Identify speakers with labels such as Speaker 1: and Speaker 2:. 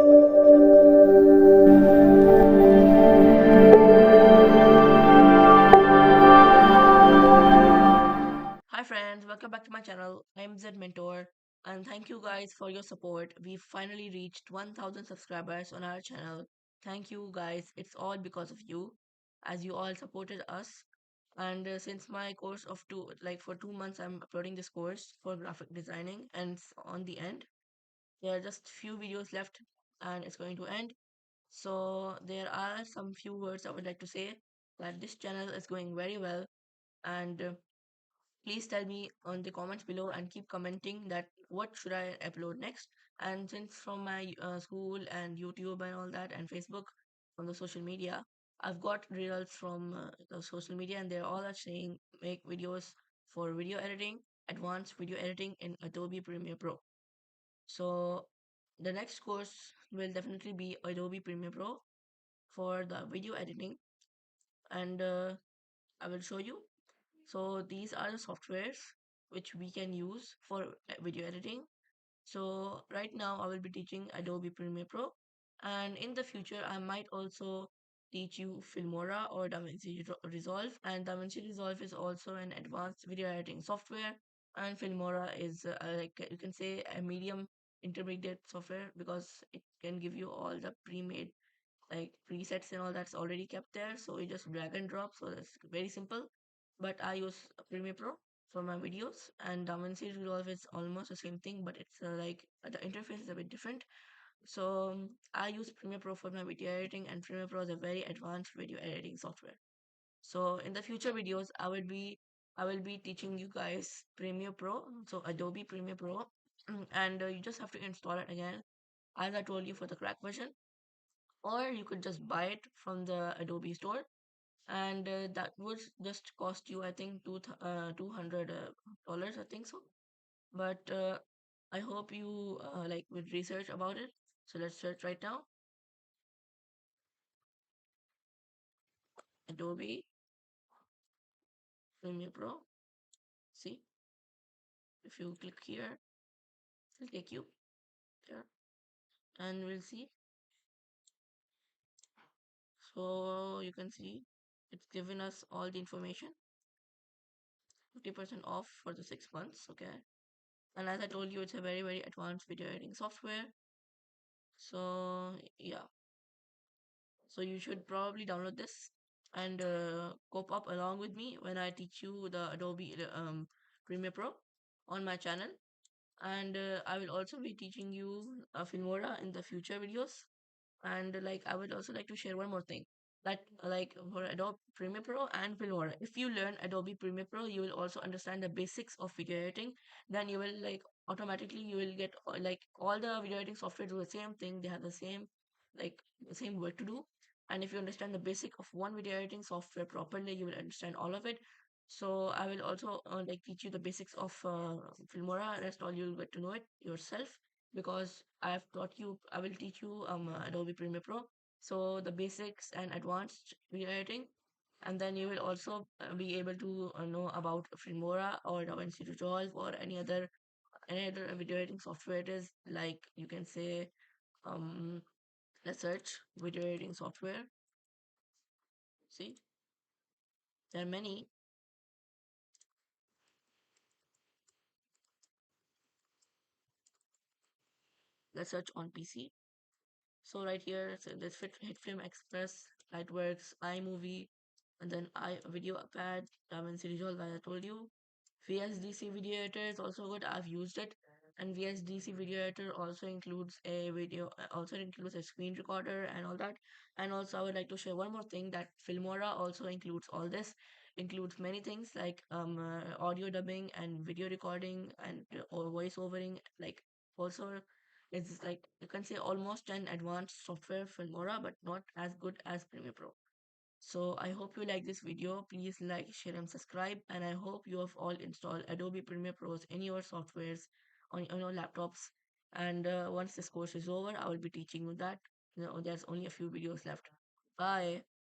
Speaker 1: Hi friends, welcome back to my channel, IMZ Mentor, and thank you guys for your support. We finally reached 1000 subscribers on our channel. Thank you guys, it's all because of you, as you all supported us. And since my course of for 2 months, I'm uploading this course for graphic designing, and it's on the end. There are just few videos left, and it's going to end. So there are some few words I would like to say that this channel is going very well, and please tell me on the comments below and keep commenting that what should I upload next. And since from my school and YouTube and all that and Facebook from the social media, I've got results from the social media, and they're all are saying make videos for video editing, advanced video editing in Adobe Premiere Pro. So the next course will definitely be Adobe Premiere Pro for the video editing, and I will show you. So these are the softwares which we can use for video editing. So right now I will be teaching Adobe Premiere Pro, and in the future I might also teach you Filmora or DaVinci Resolve. And DaVinci Resolve is also an advanced video editing software, and Filmora is like you can say a medium intermediate software because it can give you all the pre-made like presets and all that's already kept there, so you just drag and drop, so that's very simple. But I use Premiere Pro for my videos, and DaVinci Resolve is almost the same thing, but it's like the interface is a bit different. So I use Premiere Pro for my video editing, and Premiere Pro is a very advanced video editing software. So in the future videos I will be teaching you guys Premiere Pro, so Adobe Premiere Pro, and you just have to install it again as I told you for the crack version, or you could just buy it from the Adobe store, and that would just cost you I think $200 I think so. But I hope you like would research about it. So let's search right now, Adobe Premiere Pro. See, if you click here, it'll take you there, and we'll see. So you can see it's given us all the information, 50% off for the 6 months. Okay, and as I told you, it's a very advanced video editing software. So yeah, so you should probably download this and cope up along with me when I teach you the Adobe Premiere Pro on my channel. And I will also be teaching you Filmora in the future videos. And like I would also like to share one more thing, that like for Adobe Premiere Pro and Filmora, if you learn Adobe Premiere Pro, you will also understand the basics of video editing. Then you will like automatically you will get like all the video editing software do the same thing. They have like the same work to do. And if you understand the basic of one video editing software properly, you will understand all of it. So I will also like teach you the basics of Filmora. Rest all you'll get to know it yourself, because I have taught you, I will teach you Adobe Premiere Pro. So the basics and advanced video editing, and then you will also be able to know about Filmora or DaVinci Resolve or any other video editing software it is. Like you can say, um, let's search video editing software. See, there are many. Let's search on PC. So right here, so this Hitfilm Express, Lightworks, iMovie, and then Video Pad, DaVinci Resolve, as I told you. VSDC Video Editor is also good. I've used it, and VSDC Video Editor also includes a screen recorder and all that. And also, I would like to share one more thing, that Filmora also includes all this, includes many things like audio dubbing and video recording and or voice overing. Like also, it's like you can say almost an advanced software Filmora, but not as good as Premiere Pro. So I hope you like this video. Please like, share, and subscribe. And I hope you have all installed Adobe Premiere Pros in your softwares on your laptops. And once this course is over, I will be teaching you that. There's only a few videos left. Bye.